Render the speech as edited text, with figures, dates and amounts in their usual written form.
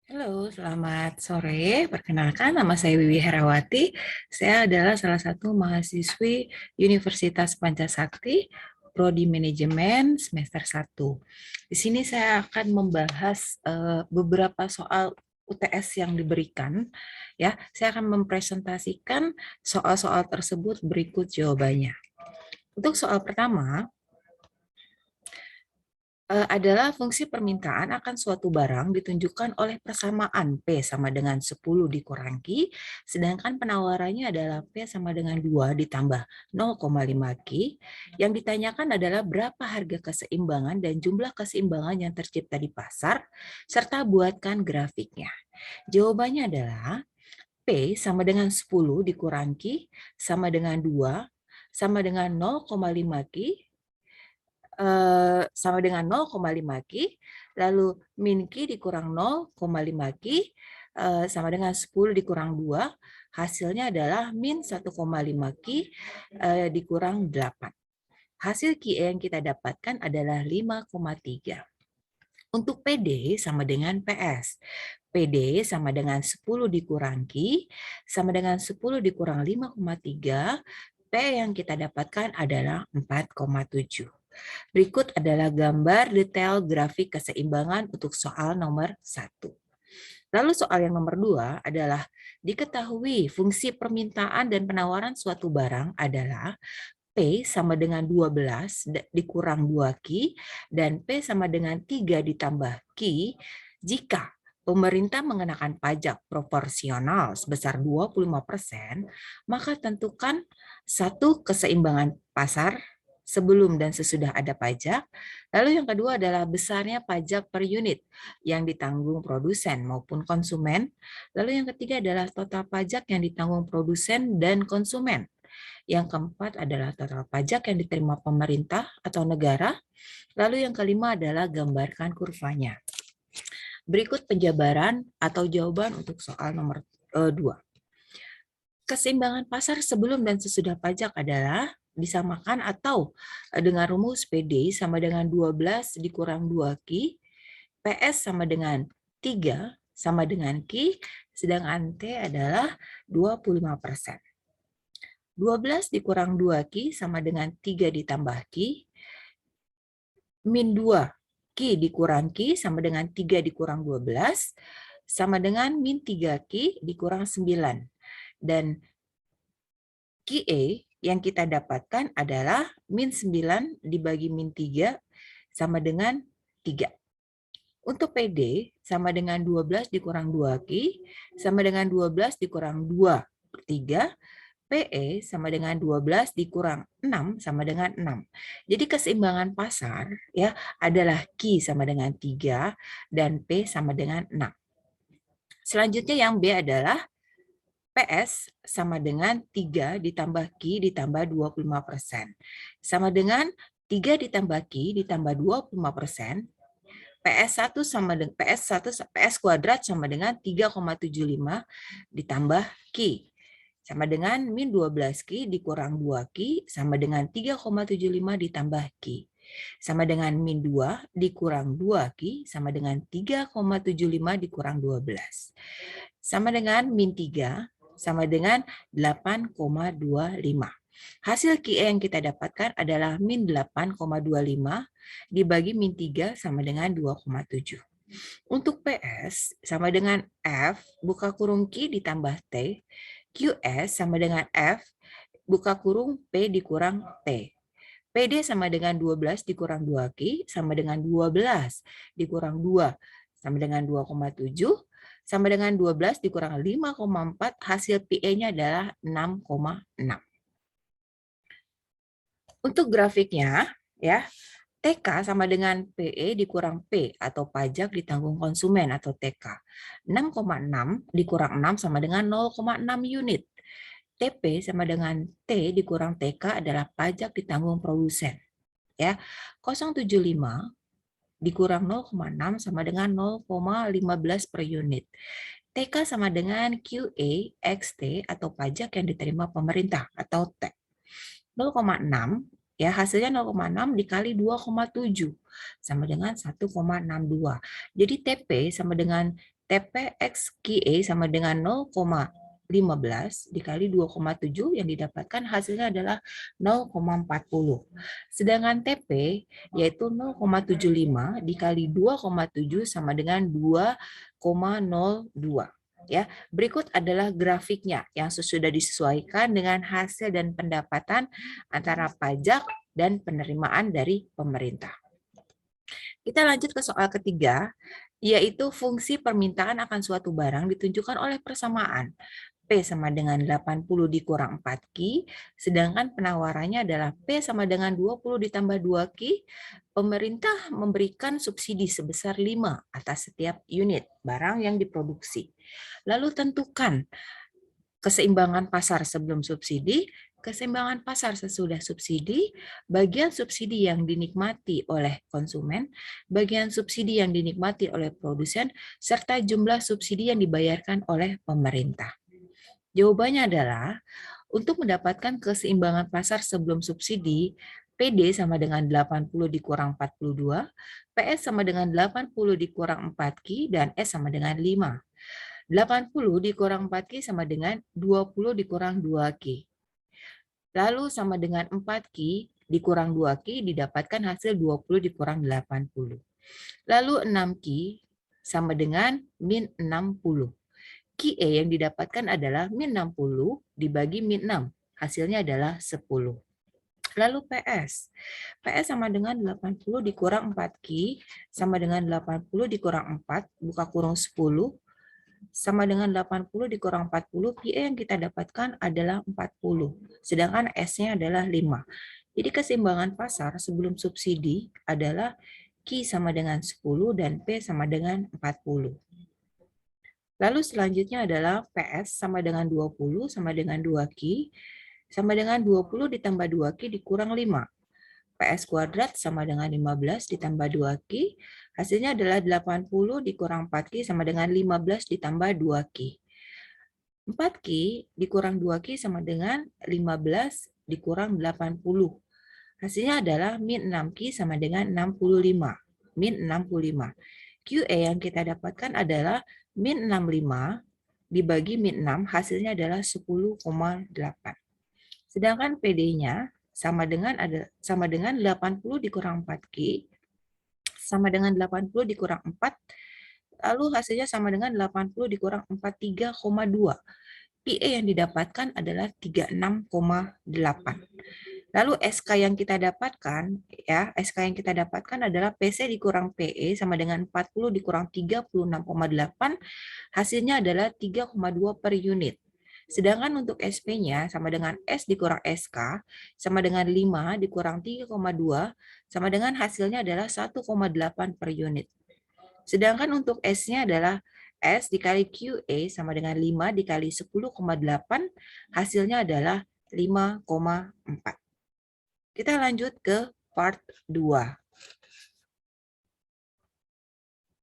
Halo, selamat sore. Perkenalkan, nama saya Wiwi Herawati. Saya adalah salah satu mahasiswi Universitas Pancasakti, Prodi Manajemen semester 1. Di sini saya akan membahas beberapa soal UTS yang diberikan. Ya, saya akan mempresentasikan soal-soal tersebut berikut jawabannya. Untuk soal pertama, adalah fungsi permintaan akan suatu barang ditunjukkan oleh persamaan P sama dengan 10 dikurang Q, sedangkan penawarannya adalah P sama dengan 2 ditambah 0,5 Q. Yang ditanyakan adalah berapa harga keseimbangan dan jumlah keseimbangan yang tercipta di pasar, serta buatkan grafiknya. Jawabannya adalah P sama dengan 10 dikurang Q sama dengan 2 sama dengan 0,5 Q sama dengan 0,5 Q, lalu min Q dikurang 0,5 Q sama dengan 10 dikurang 2, hasilnya adalah min 1,5 Q dikurang 8. Hasil QE yang kita dapatkan adalah 5,3. Untuk PD sama dengan PS. PD sama dengan 10 dikurang Q, sama dengan 10 dikurang 5,3, P yang kita dapatkan adalah 4,7. Berikut adalah gambar detail grafik keseimbangan untuk soal nomor 1. Lalu soal yang nomor 2 adalah diketahui fungsi permintaan dan penawaran suatu barang adalah P sama dengan 12 dikurang 2Q dan P sama dengan 3 ditambah Q jika pemerintah mengenakan pajak proporsional sebesar 25%, maka tentukan satu keseimbangan pasar sebelum dan sesudah ada pajak. Lalu yang kedua adalah besarnya pajak per unit yang ditanggung produsen maupun konsumen. Lalu yang ketiga adalah total pajak yang ditanggung produsen dan konsumen. Yang keempat adalah total pajak yang diterima pemerintah atau negara. Lalu yang kelima adalah gambarkan kurvanya. Berikut penjabaran atau jawaban untuk soal nomor 2. Keseimbangan pasar sebelum dan sesudah pajak adalah disamakan atau dengan rumus PD sama dengan 12 dikurang 2Q, PS sama dengan 3 sama dengan Q, sedangkan T adalah 25%. 12 dikurang 2Q sama dengan 3 ditambah Q, min 2 Q dikurang Q sama dengan 3 dikurang 12, sama dengan min 3Q dikurang 9. Dan QE yang kita dapatkan adalah min 9 dibagi min 3 sama dengan 3. Untuk PD sama dengan 12 dikurang 2Q sama dengan 12 dikurang 2 per 3. PE sama dengan 12 dikurang 6 sama dengan 6. Jadi keseimbangan pasar ya adalah Q sama dengan 3 dan P sama dengan 6. Selanjutnya yang B adalah PS sama dengan 3 ditambah Q ditambah 25%. Sama dengan 3 ditambah Q ditambah 25%. PS1 sama dengan PS kuadrat sama dengan 3,75 ditambah Q. Sama dengan min 12Q dikurang 2Q sama dengan 3,75 ditambah Q. Sama dengan min 2 dikurang 2Q sama dengan 3,75 dikurang 12. Sama dengan min 3 sama dengan 8,25. Hasil QE yang kita dapatkan adalah min 8,25 dibagi min 3 sama dengan 2,7. Untuk PS sama dengan F buka kurung Q ditambah T, QS sama dengan F buka kurung P dikurang T. PD sama dengan 12 dikurang 2Q sama dengan 12 dikurang 2 sama dengan 2,7 sama dengan 12 dikurang 5,4, hasil PE-nya adalah 6,6. Untuk grafiknya ya, TK sama dengan PE dikurang P atau pajak ditanggung konsumen atau TK. 6,6 dikurang 6 sama dengan 0,6 unit. TP sama dengan T dikurang TK adalah pajak ditanggung produsen. Ya, 0,75 dikurang 0,6 sama dengan 0,15 per unit. TK sama dengan QA XT atau pajak yang diterima pemerintah atau T. 0,6 ya, hasilnya 0,6 dikali 2,7 sama dengan 1,62. Jadi TP sama dengan TP X QE sama dengan 0,15 dikali 2,7 yang didapatkan hasilnya adalah 0,40. Sedangkan TP yaitu 0,75 dikali 2,7 sama dengan 2,02. Ya, berikut adalah grafiknya yang sudah disesuaikan dengan hasil dan pendapatan antara pajak dan penerimaan dari pemerintah. Kita lanjut ke soal ketiga, yaitu fungsi permintaan akan suatu barang ditunjukkan oleh persamaan P sama dengan 80 dikurang 4Q, sedangkan penawarannya adalah P sama dengan 20 ditambah 2Q. Pemerintah memberikan subsidi sebesar 5 atas setiap unit barang yang diproduksi. Lalu tentukan keseimbangan pasar sebelum subsidi, keseimbangan pasar sesudah subsidi, bagian subsidi yang dinikmati oleh konsumen, bagian subsidi yang dinikmati oleh produsen, serta jumlah subsidi yang dibayarkan oleh pemerintah. Jawabannya adalah, untuk mendapatkan keseimbangan pasar sebelum subsidi, PD sama dengan 80 dikurang 42, PS sama dengan 80 dikurang 4Q, dan S sama dengan 5. 80 dikurang 4Q sama dengan 20 dikurang 2Q. Lalu sama dengan 4Q dikurang 2Q didapatkan hasil 20 dikurang 80. Lalu 6Q sama dengan min 60. QE yang didapatkan adalah min 60 dibagi min 6. Hasilnya adalah 10. Lalu PS. PS sama dengan 80 dikurang 4Q sama dengan 80 dikurang 4, buka kurung 10, sama dengan 80 dikurang 40, PE yang kita dapatkan adalah 40. Sedangkan S-nya adalah 5. Jadi keseimbangan pasar sebelum subsidi adalah Q sama dengan 10 dan P sama dengan 40. Lalu selanjutnya adalah PS sama dengan 20 sama dengan 2Q sama dengan 20 ditambah 2Q dikurang 5. PS kuadrat sama dengan 15 ditambah 2Q, hasilnya adalah 80 dikurang 4Q sama dengan 15 ditambah 2Q. 4Q dikurang 2Q sama dengan 15 dikurang 80. Hasilnya adalah min 6Q sama dengan 65. Min 65. QE yang kita dapatkan adalah min 65 dibagi min 6, hasilnya adalah 10,8. Sedangkan PD-nya sama dengan 80 dikurang 4Q sama dengan 80 dikurang 4, lalu hasilnya sama dengan 80 dikurang 4, 3,2. PE yang didapatkan adalah 36,8. Lalu SK yang kita dapatkan, ya, SK yang kita dapatkan adalah PC dikurang PE sama dengan 40 dikurang 36,8, hasilnya adalah 3,2 per unit. Sedangkan untuk SP-nya sama dengan S dikurang SK sama dengan 5 dikurang 3,2 sama dengan hasilnya adalah 1,8 per unit. Sedangkan untuk S-nya adalah S dikali QA sama dengan 5 dikali 10,8, hasilnya adalah 5,4. Kita lanjut ke part 2.